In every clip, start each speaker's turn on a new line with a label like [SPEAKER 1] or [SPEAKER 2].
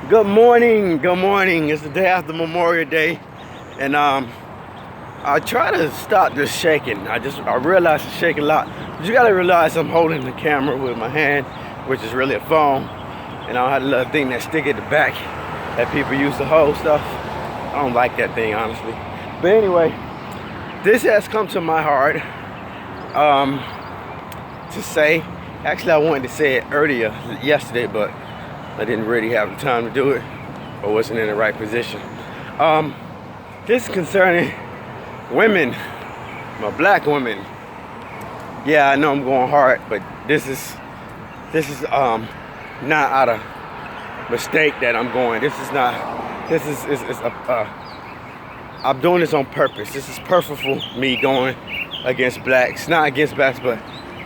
[SPEAKER 1] Good morning, good morning. It's the day after Memorial Day, and I try to stop this shaking. I realize it's shaking a lot. But you gotta realize I'm holding the camera with my hand, which is really a phone, and I don't have the little thing that stick at the back that people use to hold stuff. I don't like that thing, honestly. But anyway, this has come to my heart to say. Actually, I wanted to say it earlier yesterday, but I didn't really have the time to do it, or wasn't in the right position. This is concerning women, my black women. Yeah, I know I'm going hard, but this is not out of mistake that I'm going. I'm doing this on purpose. This is purposeful, me going against blacks, not against blacks, but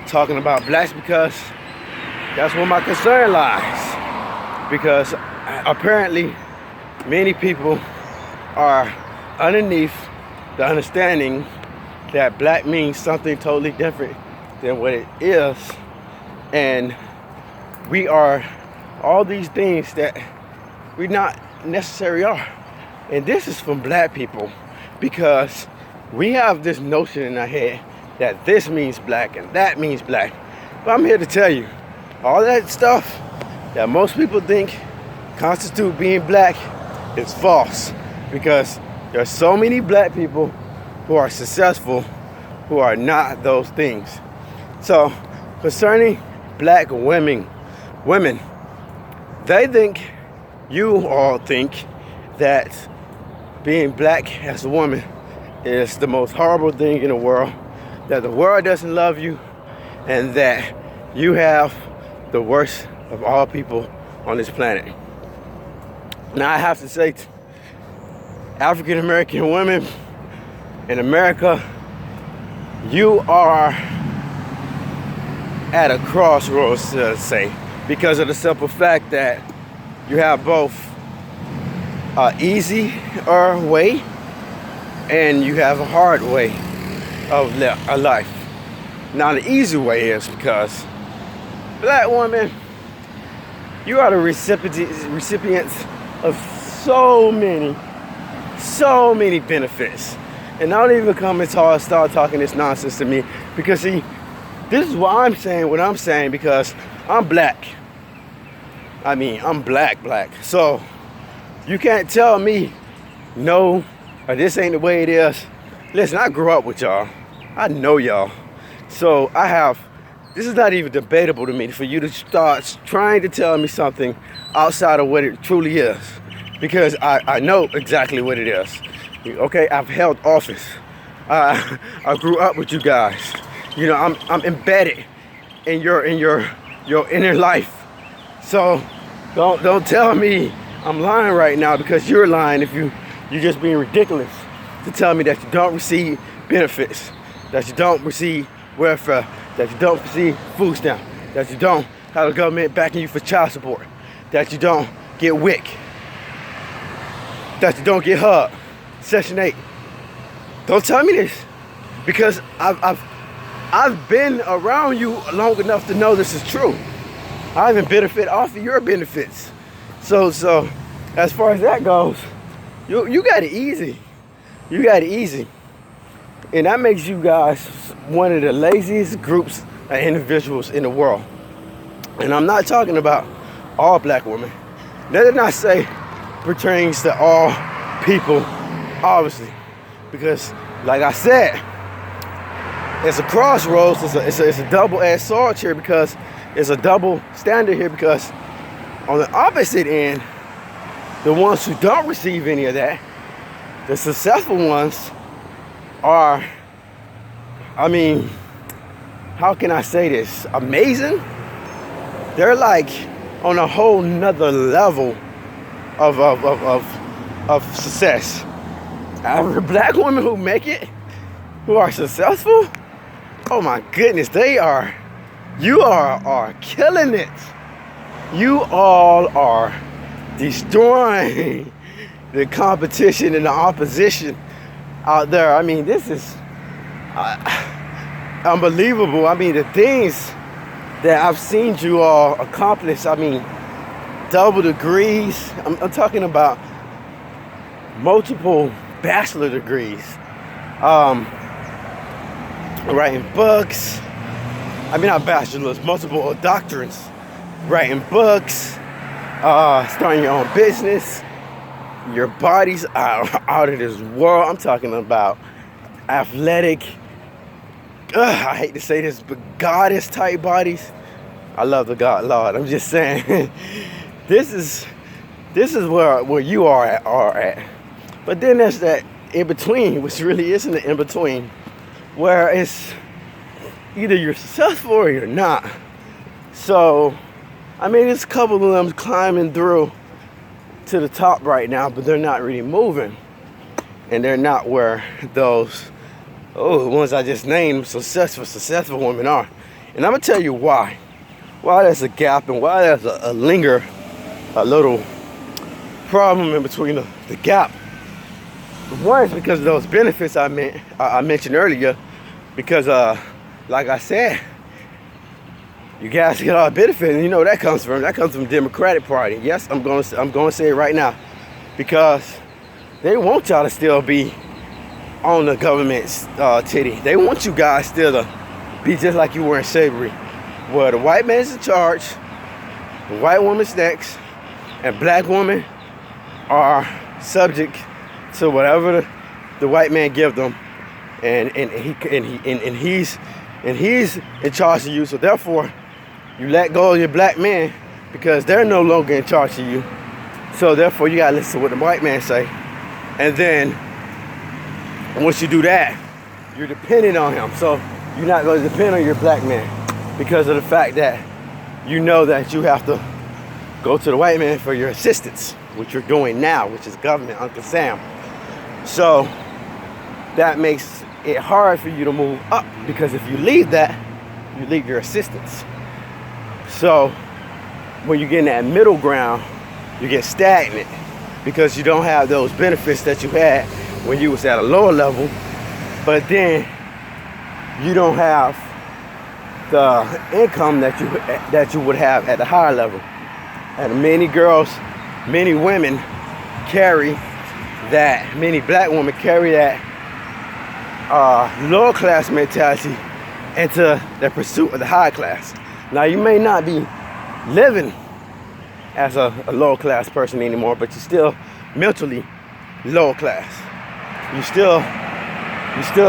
[SPEAKER 1] talking about blacks, because that's where my concern lies. Because apparently many people are underneath the understanding that black means something totally different than what it is, and we are all these things that we not necessarily are. And this is from black people, because we have this notion in our head that this means black and that means black. But I'm here to tell you, all that stuff that most people think constitute being black is false, because there's so many black people who are successful who are not those things. So concerning black women, you all think that being black as a woman is the most horrible thing in the world, that the world doesn't love you, and that you have the worst of all people on this planet. Now I have to say, African American women in America, you are at a crossroads, to say, because of the simple fact that you have both an easier way and you have a hard way of life. Now the easy way is because black women, you are the recipients of so many benefits. And don't even come and start talking this nonsense to me, because see, this is what I'm saying, because I'm black. I mean, I'm black. So you can't tell me no, or this ain't the way it is. Listen, I grew up with y'all. I know y'all. So this is not even debatable to me for you to start trying to tell me something outside of what it truly is. Because I know exactly what it is. Okay, I've held office. I grew up with you guys. You know, I'm embedded in your inner life. So don't tell me I'm lying right now, because you're lying if you're just being ridiculous to tell me that you don't receive benefits, that you don't receive welfare, that you don't receive food stamp, that you don't have the government backing you for child support, that you don't get WIC, that you don't get HUD, Section 8. Don't tell me this, because I've been around you long enough to know this is true. I even benefit off of your benefits. So as far as that goes, you got it easy. You got it easy. And that makes you guys one of the laziest groups of individuals in the world. And I'm not talking about all black women. That did not say pertains to all people, obviously. Because, like I said, it's a crossroads. It's a double-edged sword here, because it's a double standard here, because on the opposite end, the ones who don't receive any of that, the successful ones are, I mean, how can I say this? Amazing. They're like on a whole nother level of success. Black women who make it, who are successful, oh my goodness, you are killing it. You all are destroying the competition and the opposition out there. I mean, this is unbelievable. I mean, the things that I've seen you all accomplish, I mean, double degrees. I'm talking about multiple bachelor degrees. Writing books. I mean, not bachelors, multiple doctorates. Writing books. Starting your own business. Your bodies are out of this world. I'm talking about athletic. I hate to say this, but goddess type bodies. I love the God Lord. I'm just saying, this is where you are at. But then there's that in between, which really isn't an in between, where it's either you're successful or you're not. So, I mean, there's a couple of them climbing through to the top right now, but they're not really moving, and they're not where those the ones I just named successful women are. And I'm gonna tell you why there's a gap and why there's a little problem in between the gap. One is because of those benefits I mentioned earlier, because like I said, you guys get all the benefit, and you know where that comes from. That comes from the Democratic Party. Yes, I'm gonna say it right now, because they want y'all to still be on the government's titty. They want you guys still to be just like you were in slavery, where the white man's in charge, the white woman's next, and black women are subject to whatever the white man give them, and he's in charge of you. So therefore, you let go of your black man because they're no longer in charge of you. So therefore, you gotta listen to what the white man say, and then once you do that, you're dependent on him. So you're not going to depend on your black man because of the fact that you know that you have to go to the white man for your assistance, which you're doing now, which is government, Uncle Sam. So that makes it hard for you to move up, because if you leave that, you leave your assistance. So when you get in that middle ground, you get stagnant because you don't have those benefits that you had when you was at a lower level, but then you don't have the income that you would have at the higher level. And many girls, many women carry that, many black women carry that lower class mentality into the pursuit of the high class. Now, you may not be living as a lower class person anymore, but you're still mentally lower class. You still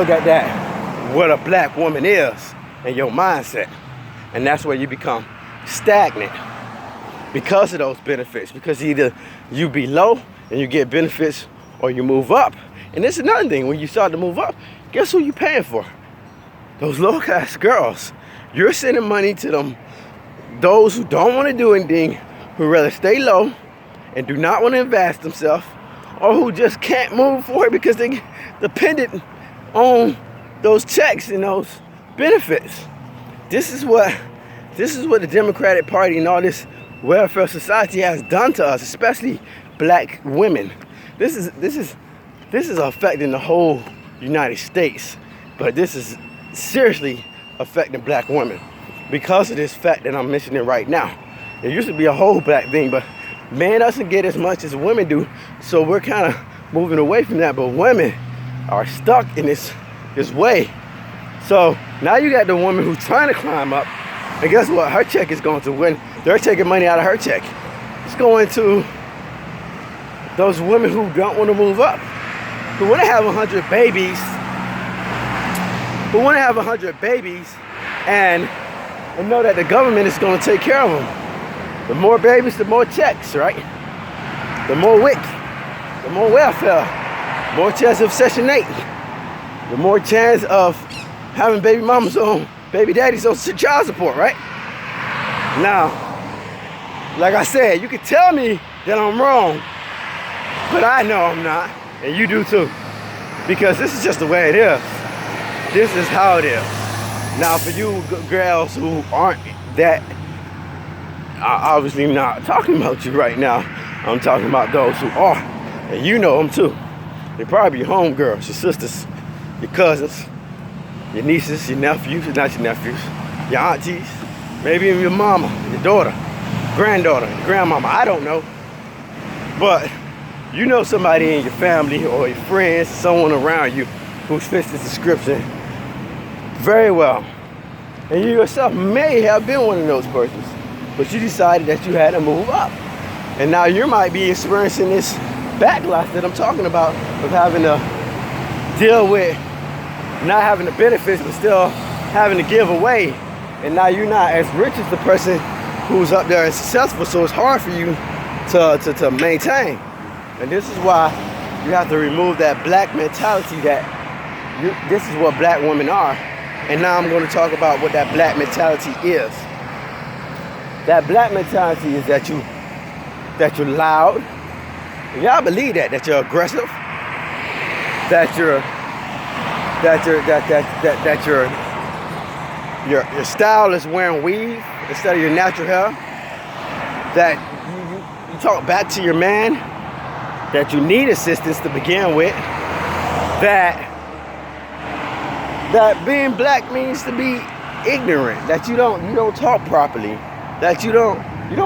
[SPEAKER 1] got that what a black woman is in your mindset, and that's where you become stagnant because of those benefits. Because either you be low and you get benefits, or you move up. And this is another thing: when you start to move up, guess who you paying for? Those low class girls. You're sending money to them, those who don't want to do anything, who rather stay low and do not want to invest themselves, or who just can't move forward because they dependent on those checks and those benefits. This is what the Democratic Party and all this welfare society has done to us, especially black women. This is affecting the whole United States, but this is seriously affecting black women because of this fact that I'm mentioning right now. It used to be a whole black thing, but men doesn't get as much as women do, so we're kind of moving away from that. But women are stuck in this way. So now you got the woman who's trying to climb up, and guess what? Her check is going to win. They're taking money out of her check. It's going to those women who don't want to move up, who want to have 100 babies, and know that the government is going to take care of them. The more babies, the more checks, right? The more WIC, the more welfare, more chance of Section 8, the more chance of having baby mamas on, baby daddies on child support, right? Now, like I said, you can tell me that I'm wrong, but I know I'm not, and you do too, because this is just the way it is. This is how it is. Now, for you girls who aren't that, I'm obviously not talking about you right now. I'm talking about those who are, and you know them too. They're probably your homegirls, your sisters, your cousins, your nieces, your nephews, not your nephews, your aunties, maybe even your mama, your daughter. granddaughter, grandmama, I don't know. But you know somebody in your family or your friends, someone around you who fits this description very well. And you yourself may have been one of those persons, but you decided that you had to move up. And now you might be experiencing this backlash that I'm talking about of having to deal with not having the benefits but still having to give away. And now you're not as rich as the person who's up there and successful, so it's hard for you to maintain. And this is why you have to remove that black mentality that this is what black women are. And now I'm going to talk about what that black mentality is. That black mentality is that you're loud. Y'all believe that you're aggressive, that your style is wearing weave instead of your natural hair, that you talk back to your man, that you need assistance to begin with, that being black means to be ignorant, that you don't talk properly, that you don't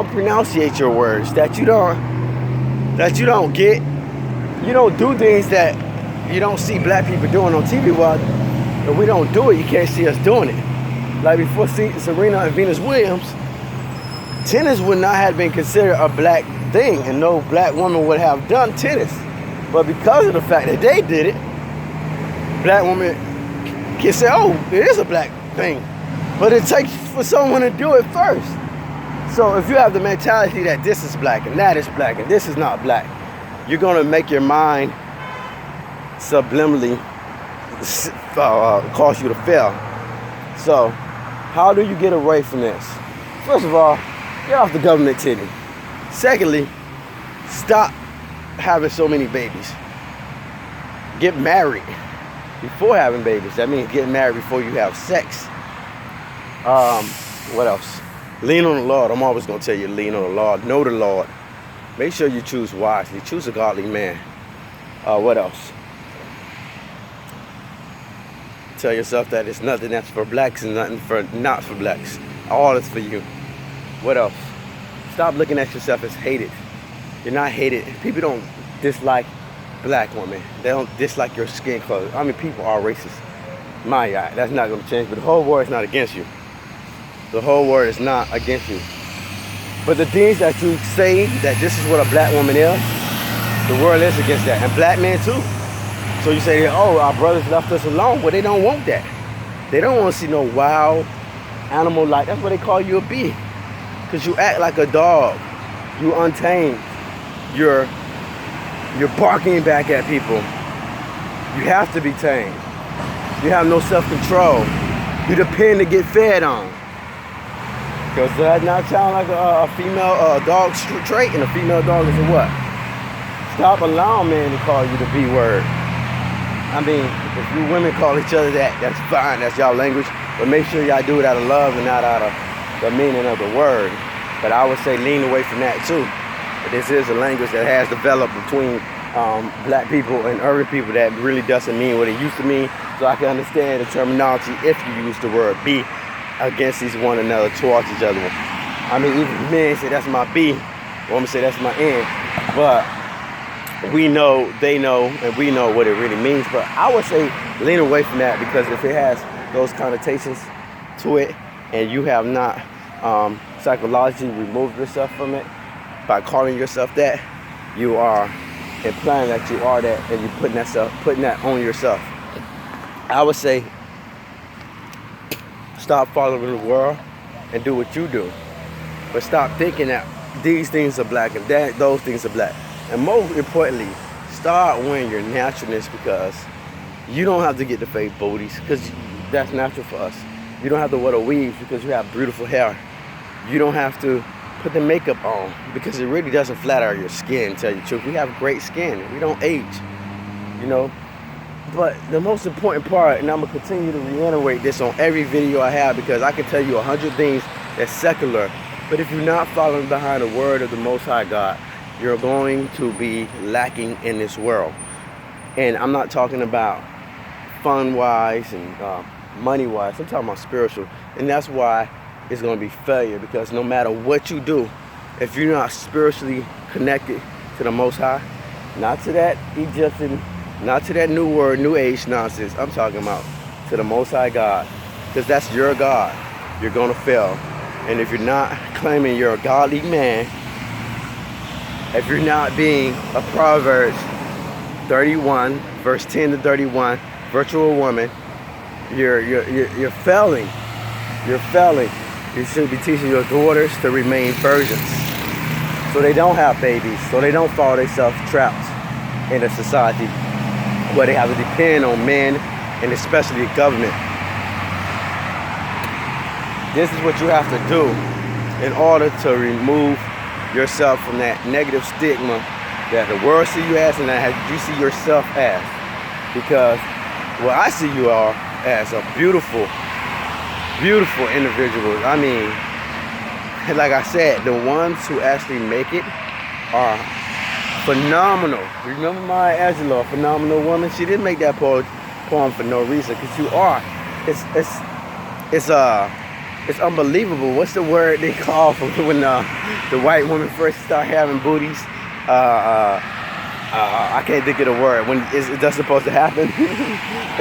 [SPEAKER 1] pronunciate your words, that you don't do things that you don't see black people doing on TV. Well, if we don't do it, you can't see us doing it. Like before Serena and Venus Williams, tennis would not have been considered a black thing, and no black woman would have done tennis. But because of the fact that they did it, black women can say, oh, it is a black thing. But it takes for someone to do it first. So if you have the mentality that this is black and that is black and this is not black, you're going to make your mind subliminally cause you to fail. So how do you get away from this? First of all, get off the government titty. Secondly, stop having so many babies. Get married before having babies. That means getting married before you have sex. What else? Lean on the Lord. I'm always going to tell you, lean on the Lord. Know the Lord. Make sure you choose wisely. Choose a godly man. What else? Tell yourself that it's nothing that's for blacks and nothing for not for blacks. All is for you. What else? Stop looking at yourself as hated. You're not hated. People don't dislike black women. They don't dislike your skin color. I mean, people are racist. My God, that's not going to change. But the whole world is not against you. The whole world is not against you. But the things that you say that this is what a black woman is, the world is against that. And black men too. So you say, oh, our brothers left us alone. Well, they don't want that. They don't want to see no wild animal like. That's what they call you a bee. Because you act like a dog. You untamed. You're barking back at people. You have to be tamed. You have no self-control. You depend to get fed on. Because that not sound like a female dog trait, and a female dog is a what? Stop allowing men to call you the B word. I mean, if you women call each other that, that's fine. That's y'all language. But make sure y'all do it out of love and not out of the meaning of the word. But I would say lean away from that too. But this is a language that has developed between black people and urban people that really doesn't mean what it used to mean. So I can understand the terminology if you use the word be against one another, towards each other. I mean, even men say that's my B, women say that's my N. But we know, they know, and we know what it really means. But I would say lean away from that, because if it has those connotations to it and you have not psychologically removed yourself from it by calling yourself that, you are implying that you are that, and you're putting that on yourself. I would say stop following the world and do what you do. But stop thinking that these things are black and those things are black. And most importantly, start wearing your naturalness, because you don't have to get the fake booties, because that's natural for us. You don't have to wear the weaves because you have beautiful hair. You don't have to put the makeup on because it really doesn't flatter your skin, to tell you the truth. We have great skin. We don't age, you know. But the most important part, and I'm going to continue to reiterate this on every video I have, because I can tell you 100 things that's secular. But if you're not following behind the word of the Most High God, you're going to be lacking in this world. And I'm not talking about fun-wise and money-wise. I'm talking about spiritual. And that's why it's going to be failure, because no matter what you do, if you're not spiritually connected to the Most High, not to that Egyptian, not to that new word, new age nonsense. I'm talking about to the Most High God, because that's your God. You're gonna fail. And if you're not claiming you're a godly man, if you're not being a Proverbs 31, verse 10 to 31, virtual woman, you're failing. You're failing. You should be teaching your daughters to remain virgins, so they don't have babies, so they don't fall themselves trapped in a society where they have to depend on men and especially the government. This is what you have to do in order to remove yourself from that negative stigma that the world see you as and that you see yourself as. Because what I see you are as a beautiful, beautiful individual. I mean, like I said, the ones who actually make it are phenomenal. Remember Maya Angelou, a phenomenal woman? She didn't make that poem for no reason, because you are. It's unbelievable. What's the word they call for when the white women first start having booties? I can't think of the word. When that's supposed to happen?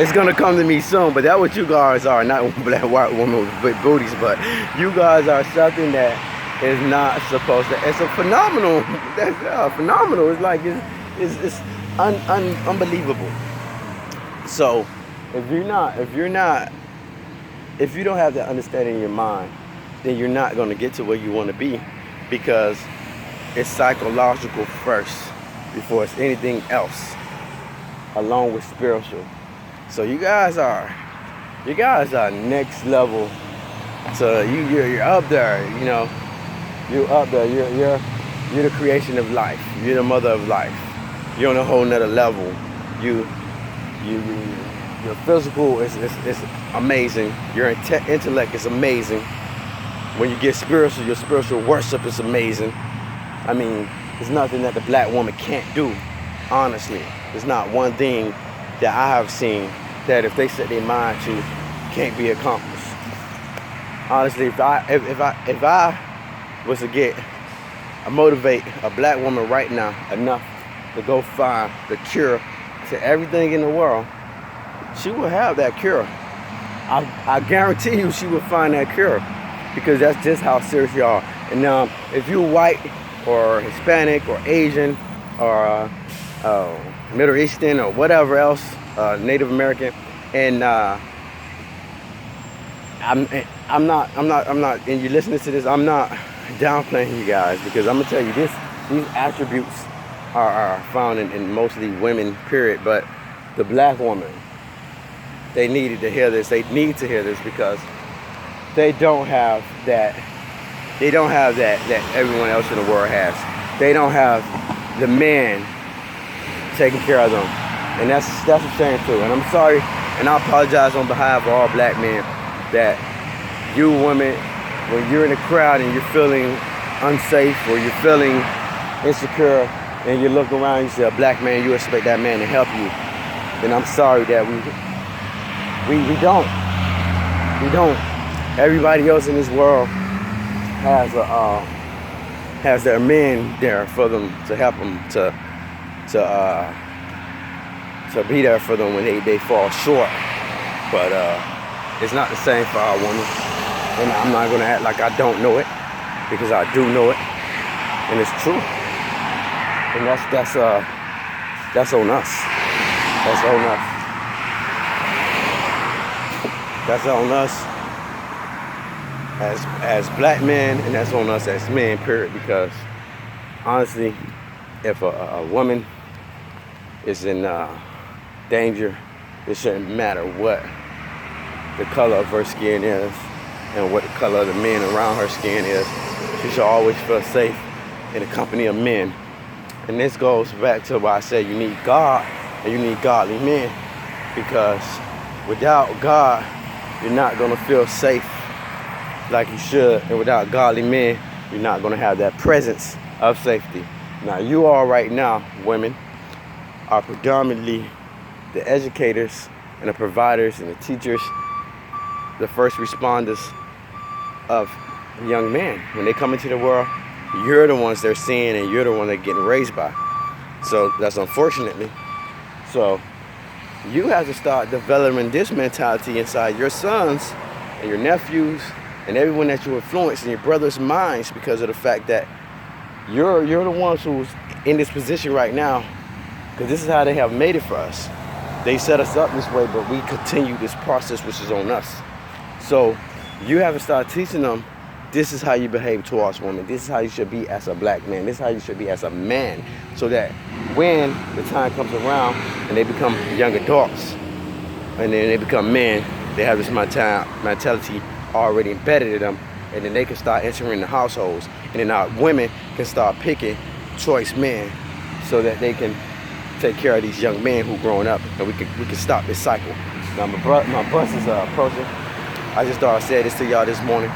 [SPEAKER 1] It's gonna come to me soon. But that's what you guys are, not black white women with booties. But you guys are something that is not supposed to. It's a phenomenal. That's phenomenal. It's like it's unbelievable. So if you don't have that understanding in your mind, then you're not going to get to where you want to be, because it's psychological first before it's anything else, along with spiritual. So you guys are next level. So you're up there, you know. You're up there. You're the creation of life. You're the mother of life. You're on a whole nother level. Your physical is amazing. Your intellect is amazing. When you get spiritual, your spiritual worship is amazing. I mean, there's nothing that the black woman can't do. Honestly, there's not one thing that I have seen that if they set their mind to, can't be accomplished. Honestly, if I was to motivate a black woman right now enough to go find the cure to everything in the world, she will have that cure. I guarantee you she will find that cure, because that's just how serious you are. And if you're white or Hispanic or Asian or Middle Eastern or whatever else, Native American, and I'm not, and you're listening to this, I'm not downplaying you guys, because I'm gonna tell you this: these attributes are found in mostly women, period. But the black woman, they needed to hear this. They need to hear this, because they don't have that. They don't have that everyone else in the world has. They don't have the man taking care of them, and that's a shame too. And I'm sorry, and I apologize on behalf of all black men that you women, when you're in a crowd and you're feeling unsafe or you're feeling insecure, and you look around, you see a black man, you expect that man to help you. Then I'm sorry that we don't. Everybody else in this world has their men there for them, to help them, to be there for them when they fall short. But it's not the same for our women, and I'm not gonna act like I don't know it, because I do know it, and it's true. And that's on us. That's on us. That's on us as black men, and that's on us as men, period. Because honestly, if a woman is in danger, it shouldn't matter what the color of her skin is and what the color of the men around her skin is. She should always feel safe in the company of men. And this goes back to why I said you need God and you need godly men, because without God, you're not going to feel safe like you should. And without godly men, you're not going to have that presence of safety. Now, you all right now, women, are predominantly the educators and the providers and the teachers, the first responders of young men. When they come into the world, you're the ones they're seeing and you're the one they're getting raised by. So that's unfortunately. So you have to start developing this mentality inside your sons and your nephews and everyone that you influence in your brother's minds, because of the fact that you're the ones who's in this position right now, because this is how they have made it for us. They set us up this way, but we continue this process which is on us. So you have to start teaching them, this is how you behave towards women. This is how you should be as a black man. This is how you should be as a man. So that when the time comes around and they become young adults and then they become men, they have this mentality already embedded in them, and then they can start entering the households. And then our women can start picking choice men so that they can take care of these young men who growing up, and we can stop this cycle. Now my bus is approaching. I just thought I'd say this to y'all this morning.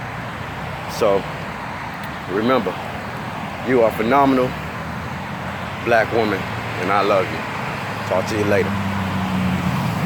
[SPEAKER 1] So remember, you are phenomenal black woman, and I love you. Talk to you later.